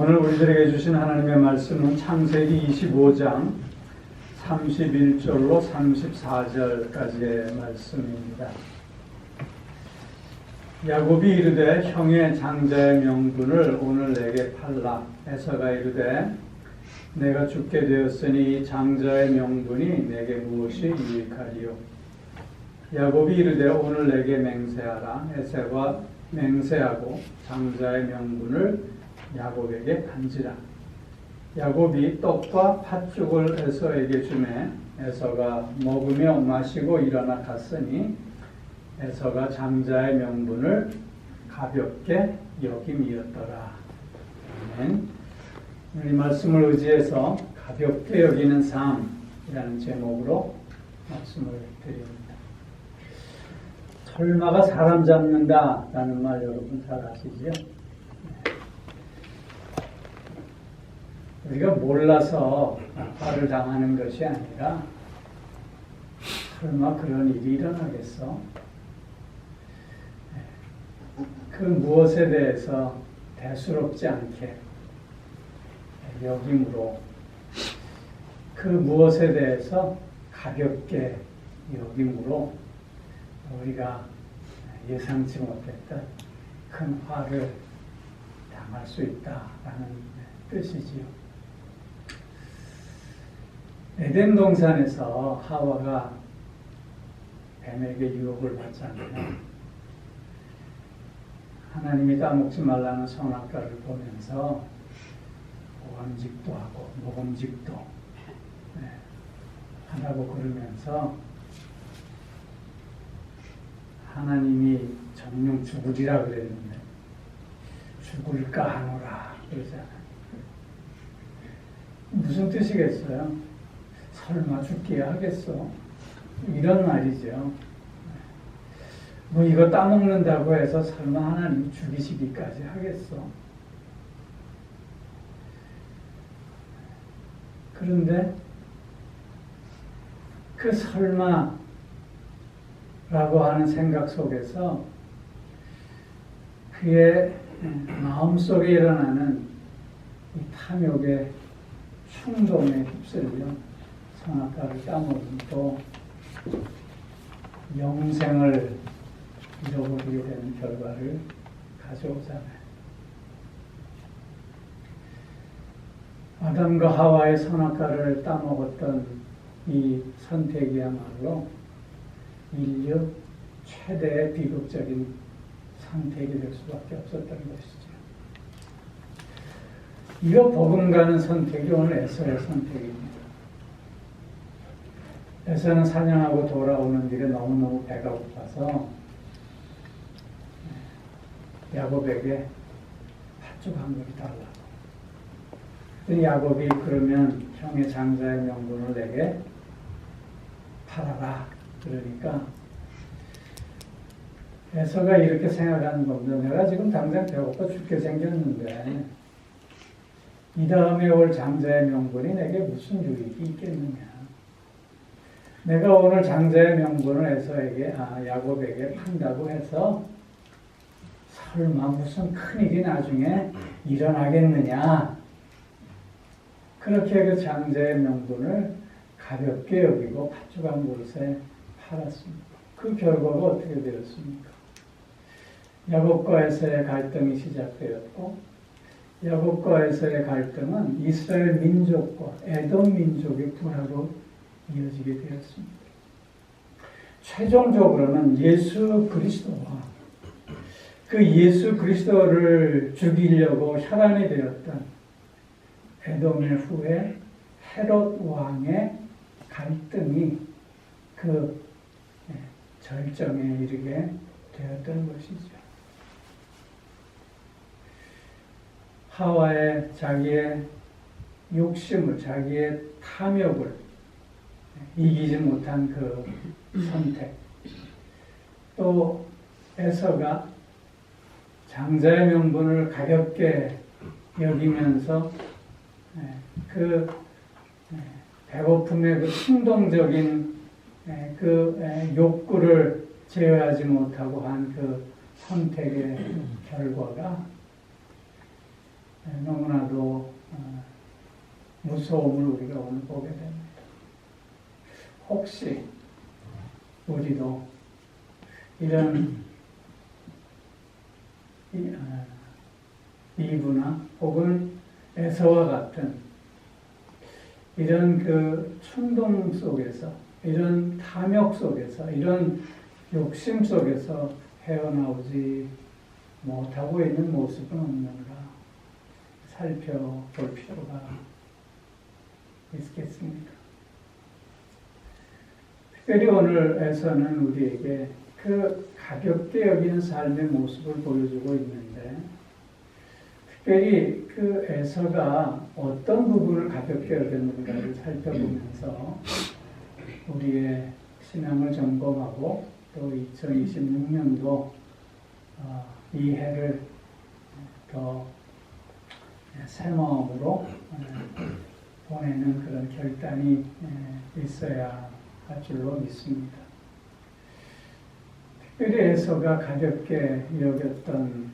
오늘 우리들에게 주신 하나님의 말씀은 창세기 25장 31절로 34절까지의 말씀입니다. 야곱이 이르되 형의 장자의 명분을 오늘 내게 팔라. 에서가 이르되 내가 죽게 되었으니 장자의 명분이 내게 무엇이 유익하리요. 야곱이 이르되 오늘 내게 맹세하라. 에서가 맹세하고 장자의 명분을 야곱에게 판지라. 야곱이 떡과 팥죽을 에서에게 주매 에서가 먹으며 마시고 일어나 갔으니 에서가 장자의 명분을 가볍게 여김이었더라. 아멘. 이 말씀을 의지해서 가볍게 여기는 삶이라는 제목으로 말씀을 드립니다. 설마가 사람 잡는다라는 말 여러분 잘 아시죠? 우리가 몰라서 화를 당하는 것이 아니라 설마 그런 일이 일어나겠어? 그 무엇에 대해서 대수롭지 않게 여김으로 그 무엇에 대해서 가볍게 여김으로 우리가 예상치 못했던 큰 화를 당할 수 있다라는 뜻이지요. 에덴 동산에서 하와가 뱀에게 유혹을 받잖아요. 하나님이 따먹지 말라는 선악과를 보면서 오감직도 하고 모금직도 하라고 그러면서 하나님이 정녕 죽으리라 그랬는데 죽을까 하노라 그러잖아요. 무슨 뜻이겠어요? 설마 죽기야 하겠어? 이런 말이죠. 뭐 이거 따먹는다고 해서 설마 하나님 죽이시기까지 하겠어? 그런데 그 설마라고 하는 생각 속에서 그의 마음속에 일어나는 이 탐욕의 충동에 휩쓸려 선악과를 따먹고 영생을 잃어버리게 되는 결과를 가져오잖아요. 아담과 하와의 선악과를 따먹었던 이 선택이야말로 인류 최대의 비극적인 선택이 될 수밖에 없었던 것이죠. 이거 버금가는 선택이 오늘 에서의 선택입니다. 에서는 사냥하고 돌아오는 길에 너무너무 배가 고파서 야곱에게 팥죽 한 그릇 달라고. 야곱이 그러면 형의 장자의 명분을 내게 팔아라. 그러니까 에서가 이렇게 생각하는 겁니다. 내가 지금 당장 배고파 죽게 생겼는데 이 다음에 올 장자의 명분이 내게 무슨 유익이 있겠느냐. 내가 오늘 장자의 명분을 에서에게, 야곱에게 판다고 해서 설마 무슨 큰일이 나중에 일어나겠느냐. 그렇게 그 장자의 명분을 가볍게 여기고 팥죽 한 그릇에 팔았습니다. 그 결과가 어떻게 되었습니까? 야곱과 에서의 갈등이 시작되었고 야곱과 에서의 갈등은 이스라엘 민족과 에돔 민족의 불화로 이어지게 되었습니다. 최종적으로는 예수 그리스도와 그 예수 그리스도를 죽이려고 혈안이 되었던 에돔의 후에 헤롯 왕의 갈등이 그 절정에 이르게 되었던 것이죠. 하와의 자기의 욕심을, 자기의 탐욕을 이기지 못한 그 선택, 또 에서가 장자의 명분을 가볍게 여기면서 그 배고픔의 그 충동적인 그 욕구를 제어하지 못하고 한 그 선택의 결과가 너무나도 무서움을 우리가 오늘 보게 됩니다. 혹시 우리도 이런 이브나 혹은 에서와 같은 이런 그 충동 속에서, 이런 탐욕 속에서, 이런 욕심 속에서 헤어나오지 못하고 있는 모습은 없는가 살펴볼 필요가 있겠습니다. 특별히 오늘에서는 우리에게 그 가볍게 여기는 삶의 모습을 보여주고 있는데, 특별히 그 에서가 어떤 부분을 가볍게 여겼는가를 살펴보면서 우리의 신앙을 점검하고 또 2026년도 이 해를 더 새 마음으로 보내는 그런 결단이 있어야 할 줄로 믿습니다. 특별히 에서가 가볍게 여겼던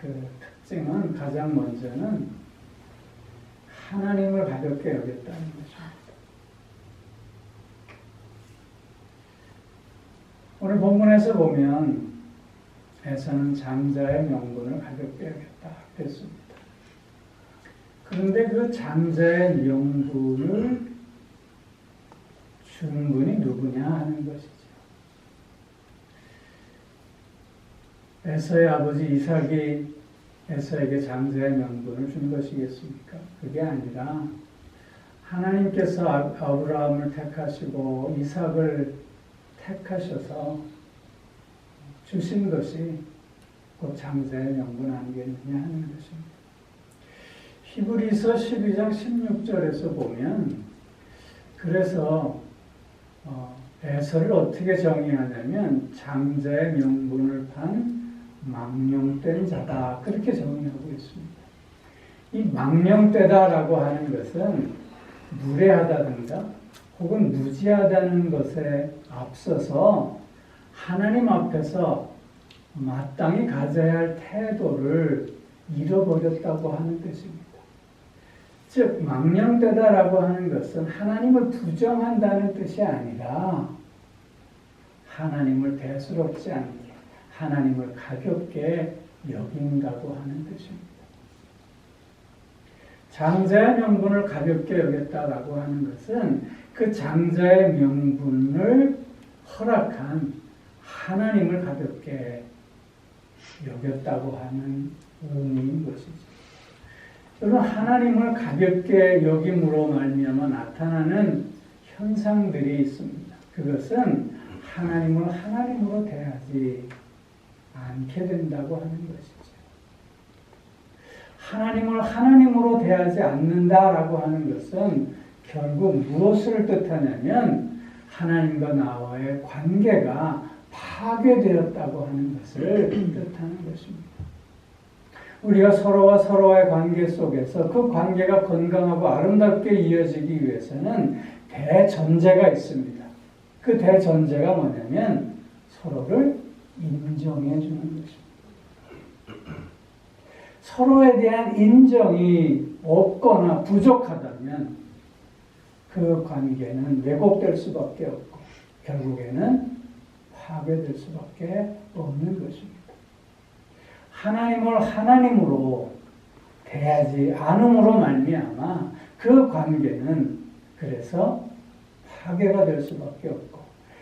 그 특징은 가장 먼저는 하나님을 가볍게 여겼다는 것입니다. 오늘 본문에서 보면 에서는 장자의 명분을 가볍게 여겼다 그랬습니다. 그런데 그 장자의 명분을 준 분이 누구냐 하는 것이죠. 에서의 아버지 이삭이 에서에게 장자의 명분을 준 것이겠습니까? 그게 아니라 하나님께서 아브라함을 택하시고 이삭을 택하셔서 주신 것이 곧 장자의 명분 아니겠느냐 하는 것입니다. 히브리서 12장 16절에서 보면 그래서 에서를 어떻게 정의하냐면 장자의 명분을 판 망령된 자다 그렇게 정의하고 있습니다. 이 망령되다라고 하는 것은 무례하다든가 혹은 무지하다는 것에 앞서서 하나님 앞에서 마땅히 가져야 할 태도를 잃어버렸다고 하는 것입니다. 즉 망령되다라고 하는 것은 하나님을 부정한다는 뜻이 아니라 하나님을 대수롭지 않게 하나님을 가볍게 여긴다고 하는 뜻입니다. 장자의 명분을 가볍게 여겼다라고 하는 것은 그 장자의 명분을 허락한 하나님을 가볍게 여겼다고 하는 의미인 것이죠. 여러분, 하나님을 가볍게 여김으로 말미암아 나타나는 현상들이 있습니다. 그것은 하나님을 하나님으로 대하지 않게 된다고 하는 것이죠. 하나님을 하나님으로 대하지 않는다라고 하는 것은 결국 무엇을 뜻하냐면 하나님과 나와의 관계가 파괴되었다고 하는 것을 뜻하는 것입니다. 우리가 서로와 서로의 관계 속에서 그 관계가 건강하고 아름답게 이어지기 위해서는 대전제가 있습니다. 그 대전제가 뭐냐면 서로를 인정해 주는 것입니다. 서로에 대한 인정이 없거나 부족하다면 그 관계는 왜곡될 수밖에 없고 결국에는 파괴될 수밖에 없는 것입니다. 하나님을 하나님으로 대하지 않음으로 말미암아 그 관계는 그래서 파괴가 될 수밖에 없고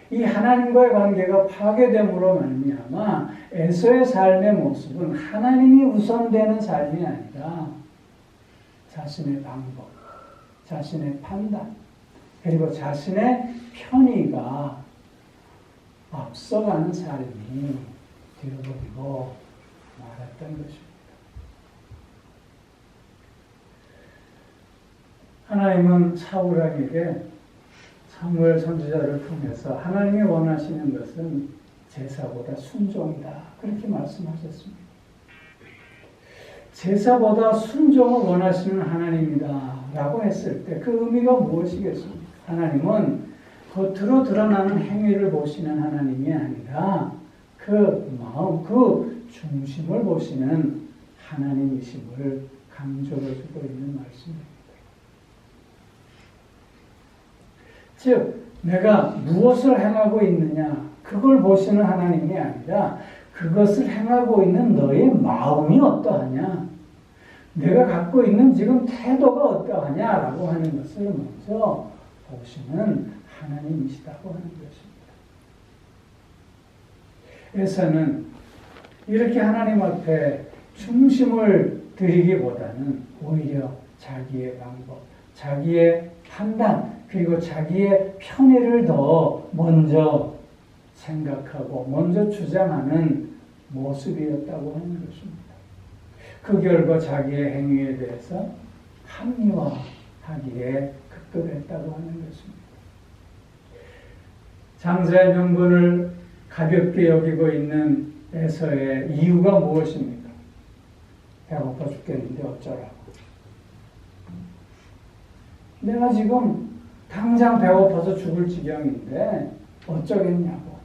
이 하나님과의 관계가 파괴됨으로 말미암아 에서의 삶의 모습은 하나님이 우선되는 삶이 아니라 자신의 방법, 자신의 판단, 그리고 자신의 편의가 앞서가는 삶이 되어버리고 말았던 것입니다. 하나님은 사울왕에게 사무엘 선지자를 통해서 하나님이 원하시는 것은 제사보다 순종이다. 그렇게 말씀하셨습니다. 제사보다 순종을 원하시는 하나님이다 라고 했을 때 그 의미가 무엇이겠습니까? 하나님은 겉으로 드러나는 행위를 보시는 하나님이 아니라 그 마음, 그 중심을 보시는 하나님이심을 강조해주고 있는 말씀입니다. 즉 내가 무엇을 행하고 있느냐 그걸 보시는 하나님이 아니라 그것을 행하고 있는 너의 마음이 어떠하냐, 내가 갖고 있는 지금 태도가 어떠하냐라고 하는 것을 먼저 보시는 하나님이시다고 하는 것입니다. 에서는 이렇게 하나님 앞에 중심을 드리기보다는 오히려 자기의 방법, 자기의 판단, 그리고 자기의 편의를 더 먼저 생각하고 먼저 주장하는 모습이었다고 하는 것입니다. 그 결과 자기의 행위에 대해서 합리화하기에 급급했다고 하는 것입니다. 장자의 명분을 가볍게 여기고 있는 에서의 이유가 무엇입니까? 배고파 죽겠는데 어쩌라고. 내가 지금 당장 배고파서 죽을 지경인데 어쩌겠냐고.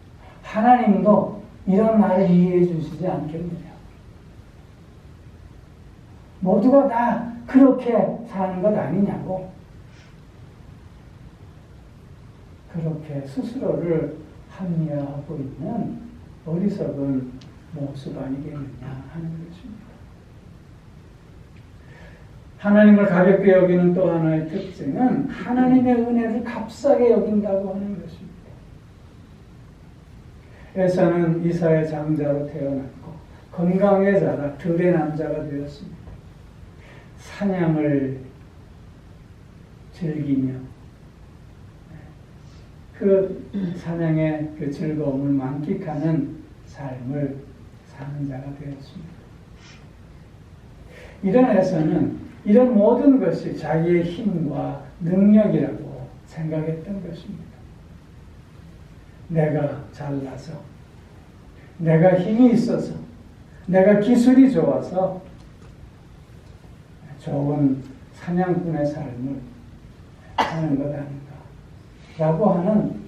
하나님도 이런 말을 이해해 주시지 않겠느냐. 모두가 다 그렇게 사는 것 아니냐고. 그렇게 스스로를 합리화하고 있는 어리석은 모습 아니겠느냐 하는 것입니다. 하나님을 가볍게 여기는 또 하나의 특징은 하나님의 은혜를 값싸게 여긴다고 하는 것입니다. 에서는 이사의 장자로 태어났고 건강에 자라 들의 남자가 되었습니다. 사냥을 즐기며 그 사냥의 그 즐거움을 만끽하는 삶을 사는 자가 되었습니다. 이런 에서는 이런 모든 것이 자기의 힘과 능력이라고 생각했던 것입니다. 내가 잘나서, 내가 힘이 있어서, 내가 기술이 좋아서 좋은 사냥꾼의 삶을 하는 것 아닌가 라고 하는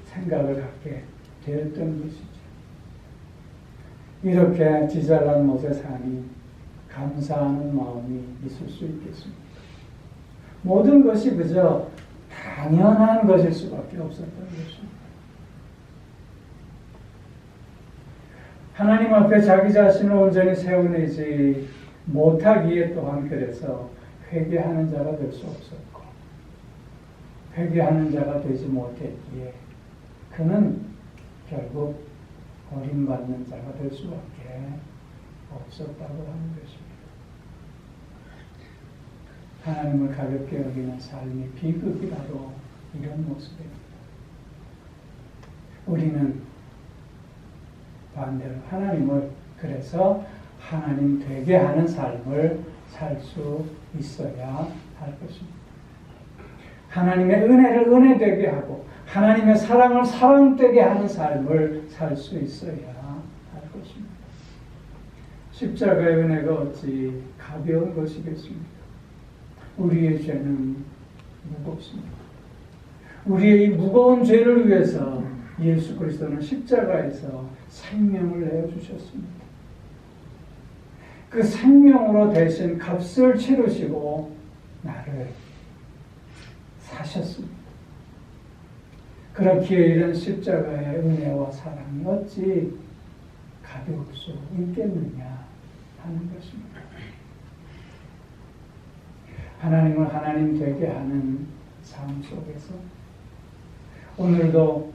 생각을 갖게 되었던 것이죠. 이렇게 지잘난 못에 사니 감사하는 마음이 있을 수 있겠습니다. 모든 것이 그저 당연한 것일 수밖에 없었던 것입니다. 하나님 앞에 자기 자신을 온전히 세워내지 못하기에 또한 그래서 회개하는 자가 될 수 없었고 회개하는 자가 되지 못했기에 그는 결국 버림받는 자가 될 수밖에 없었다고 하는 것입니다. 하나님을 가볍게 여기는 삶이 비극이 바로 이런 모습입니다. 우리는 반대로 하나님을 그래서 하나님 되게 하는 삶을 살 수 있어야 할 것입니다. 하나님의 은혜를 은혜되게 하고 하나님의 사랑을 사랑되게 하는 삶을 살 수 있어야 할 것입니다. 십자가의 은혜가 어찌 가벼운 것이겠습니까? 우리의 죄는 무겁습니다. 우리의 이 무거운 죄를 위해서 예수 그리스도는 십자가에서 생명을 내어주셨습니다. 그 생명으로 대신 값을 치르시고 나를 사셨습니다. 그렇기에 이런 십자가의 은혜와 사랑이 어찌 가벼울 수 있겠느냐 하는 것입니다. 하나님을 하나님 되게 하는 삶 속에서 오늘도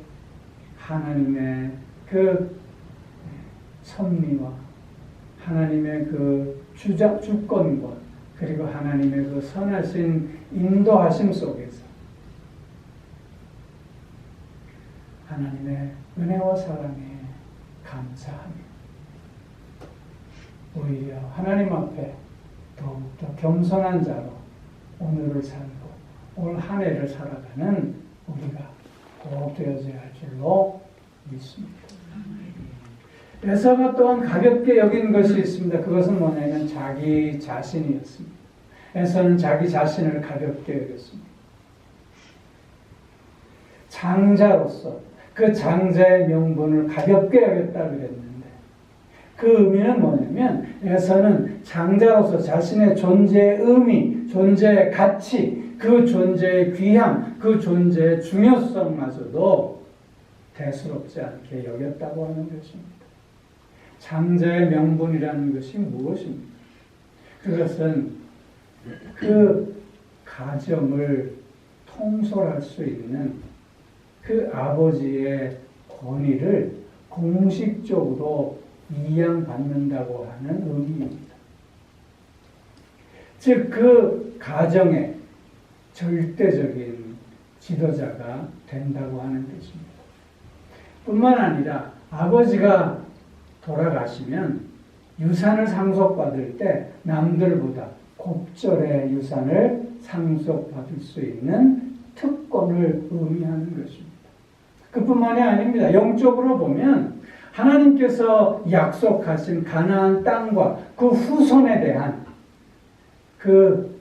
하나님의 그 섭리와 하나님의 그 주권과 그리고 하나님의 그 선하신 인도하심 속에서 하나님의 은혜와 사랑에 감사하며 오히려 하나님 앞에 더욱더 겸손한 자로 오늘을 살고 올 한 해를 살아가는 우리가 꼭 되어져야 할 줄로 믿습니다. 에서가 또한 가볍게 여긴 것이 있습니다. 그것은 뭐냐면 자기 자신이었습니다. 에서는 자기 자신을 가볍게 여겼습니다. 장자로서 그 장자의 명분을 가볍게 여겼다 그랬는데 그 의미는 뭐냐면 에서는 장자로서 자신의 존재의 의미, 존재의 가치, 그 존재의 귀함, 그 존재의 중요성마저도 대수롭지 않게 여겼다고 하는 것입니다. 장자의 명분이라는 것이 무엇입니까? 그것은 그 가정을 통솔할 수 있는 그 아버지의 권위를 공식적으로 이양받는다고 하는 의미입니다. 즉, 그 가정의 절대적인 지도자가 된다고 하는 뜻입니다. 뿐만 아니라 아버지가 돌아가시면 유산을 상속받을 때 남들보다 곱절의 유산을 상속받을 수 있는 특권을 의미하는 것입니다. 그뿐만이 아닙니다. 영적으로 보면 하나님께서 약속하신 가나안 땅과 그 후손에 대한 그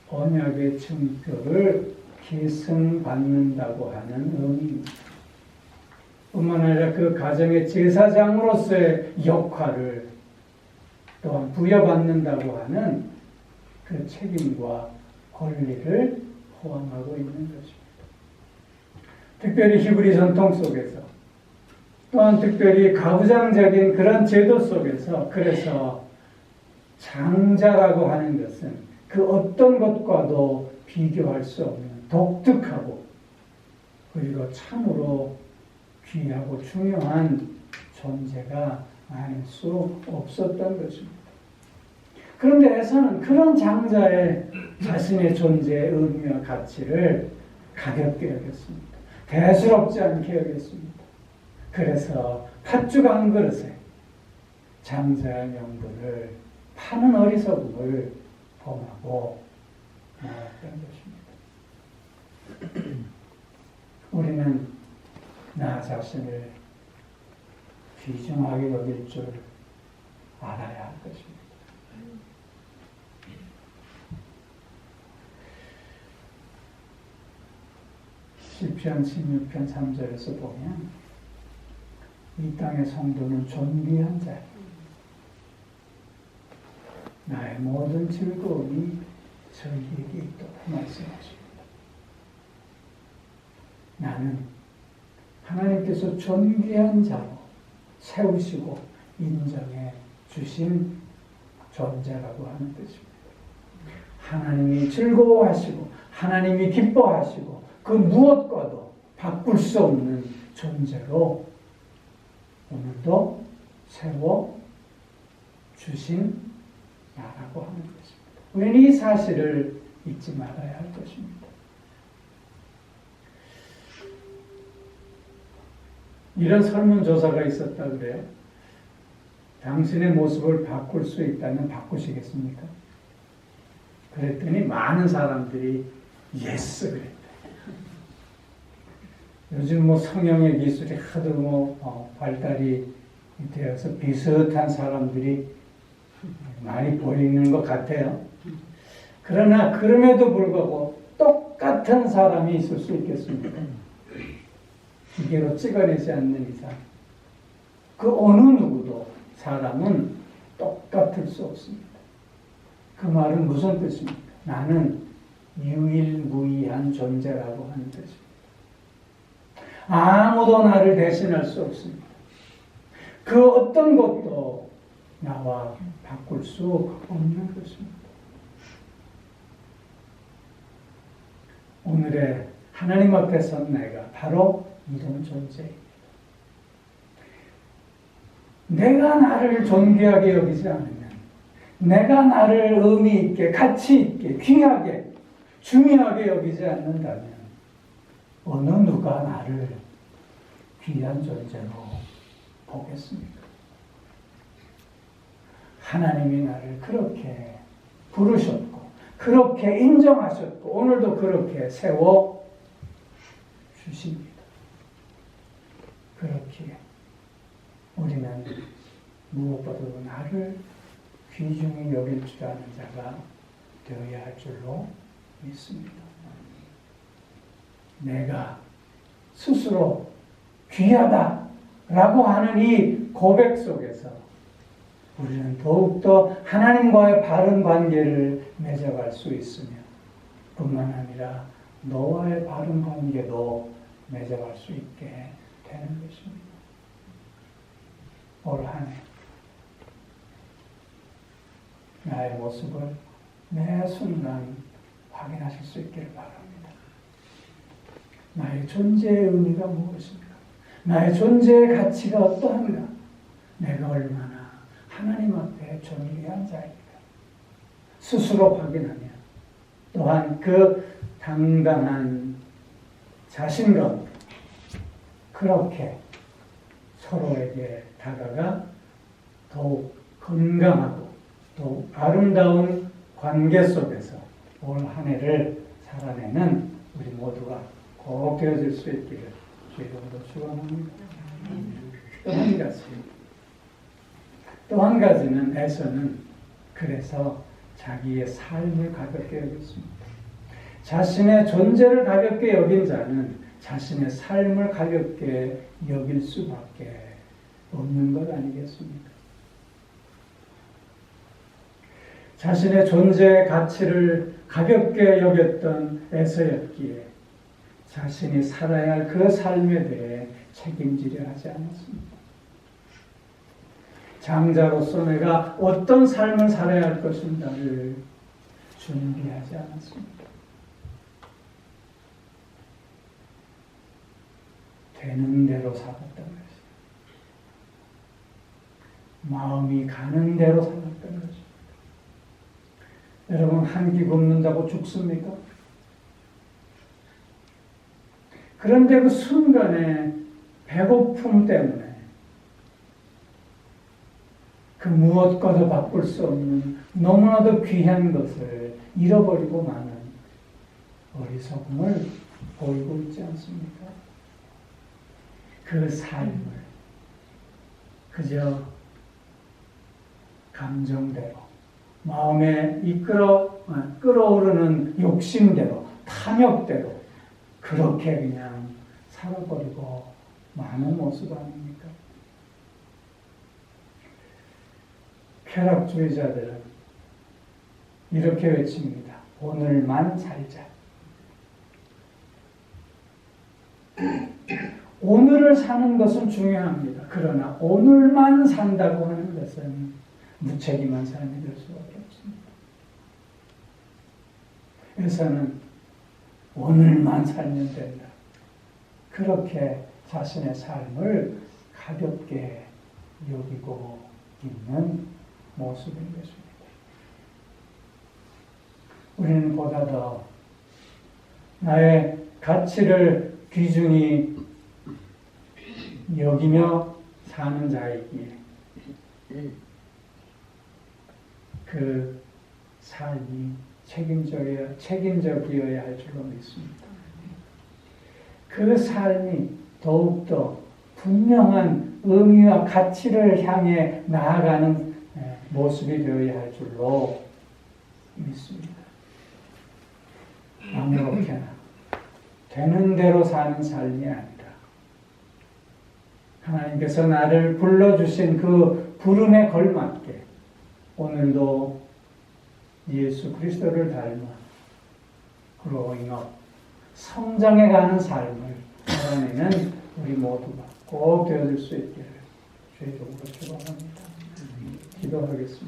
언약의 증표를 계승받는다고 하는 의미입니다. 뿐만 아니라 그 가정의 제사장으로서의 역할을 또한 부여받는다고 하는 그 책임과 권리를 포함하고 있는 것입니다. 특별히 히브리 전통 속에서 또한 특별히 가부장적인 그런 제도 속에서 그래서 장자라고 하는 것은 그 어떤 것과도 비교할 수 없는 독특하고 그리고 참으로 귀하고 중요한 존재가 아닐 수 없었던 것입니다. 그런데 에서는 그런 장자의 자신의 존재의 의미와 가치를 가볍게 여겼습니다. 대수롭지 않게 여겼습니다. 그래서 팥죽 한 그릇에 장자의 명분을 파는 어리석음을 범하고 나왔던 것입니다. 우리는 나 자신을 귀중하게 여길 줄 알아야 할 것입니다. 시편 16편 3절에서 보면 이 땅의 성도는 존귀한 자야. 나의 모든 즐거움이 저희에게 있도록 말씀하십니다. 나는 하나님께서 존귀한 자로 세우시고 인정해 주신 존재라고 하는 뜻입니다. 하나님이 즐거워하시고 하나님이 기뻐하시고 그 무엇과도 바꿀 수 없는 존재로 오늘도 세워 주신 나라고 하는 것입니다. 우리는 이 사실을 잊지 말아야 할 것입니다. 이런 설문조사가 있었다 그래요. 당신의 모습을 바꿀 수 있다면 바꾸시겠습니까? 그랬더니 많은 사람들이 예스 그랬다. 요즘 성형의 기술이 하도 발달이 되어서 비슷한 사람들이 많이 보이는 것 같아요. 그러나 그럼에도 불구하고 똑같은 사람이 있을 수 있겠습니까? 기계로 찍어내지 않는 이상 그 어느 누구도 사람은 똑같을 수 없습니다. 그 말은 무슨 뜻입니까? 나는 유일무이한 존재라고 하는 뜻입니다. 아무도 나를 대신할 수 없습니다. 그 어떤 것도 나와 바꿀 수 없는 것입니다. 오늘의 하나님 앞에 선 내가 바로 이런 존재입니다. 내가 나를 존귀하게 여기지 않으면, 내가 나를 의미 있게, 가치 있게, 귀하게, 중요하게 여기지 않는다면 어느 누가 나를 귀한 존재로 보겠습니까? 하나님이 나를 그렇게 부르셨고 그렇게 인정하셨고 오늘도 그렇게 세워 주십니다. 그렇기에 우리는 무엇보다도 나를 귀중히 여길 줄 아는 자가 되어야 할 줄로 믿습니다. 내가 스스로 귀하다라고 하는 이 고백 속에서 우리는 더욱더 하나님과의 바른 관계를 맺어갈 수 있으며 뿐만 아니라 너와의 바른 관계도 맺어갈 수 있게 되는 것입니다. 올 한 해 나의 모습을 매 순간 확인하실 수 있기를 바랍니다. 나의 존재의 의미가 무엇인가? 나의 존재의 가치가 어떠한가? 내가 얼마나 하나님 앞에 존귀한 자인가? 스스로 확인하며 또한 그 당당한 자신감 그렇게 서로에게 다가가 더욱 건강하고 또 아름다운 관계 속에서 올 한 해를 살아내는 우리 모두가 꼭 되어질 수 있기를 주님으로 축원합니다. 또 한 가지는 에서는 그래서 자기의 삶을 가볍게 여겼습니다. 자신의 존재를 가볍게 여긴 자는 자신의 삶을 가볍게 여길 수밖에 없는 것 아니겠습니까? 자신의 존재의 가치를 가볍게 여겼던 에서였기에 자신이 살아야 할 그 삶에 대해 책임지려 하지 않았습니다. 장자로서 내가 어떤 삶을 살아야 할 것인가를 준비하지 않았습니다. 되는 대로 살았던 것입니다. 마음이 가는 대로 살았던 것입니다. 여러분, 한 끼 굶는다고 죽습니까? 그런데 그 순간에 배고픔 때문에 그 무엇과도 바꿀 수 없는 너무나도 귀한 것을 잃어버리고 마는 어리석음을 보이고 있지 않습니까? 그 삶을 그저 감정대로 마음에 끌어오르는 욕심대로 탐욕대로 그렇게 그냥 살아버리고 마는 모습 아닙니까? 쾌락주의자들은 이렇게 외칩니다. 오늘만 살자. 오늘을 사는 것은 중요합니다. 그러나 오늘만 산다고 하는 것은 무책임한 삶이 될 수밖에 없습니다. 그래서는 오늘만 살면 된다. 그렇게 자신의 삶을 가볍게 여기고 있는 모습인 것입니다. 우리는 보다 더 나의 가치를 귀중히 여기며 사는 자이기에 그 삶이 책임적이어야 할 줄로 믿습니다. 그 삶이 더욱더 분명한 의미와 가치를 향해 나아가는 모습이 되어야 할 줄로 믿습니다. 아무렇게나 되는 대로 사는 삶이 아니라 하나님께서 나를 불러주신 그 부름에 걸맞게 오늘도 예수 그리스도를 닮아 growing up 성장해가는 삶을 살아내는 우리 모두가 꼭 되어질 수 있기를 주의 이름으로 축원합니다. 기도하겠습니다.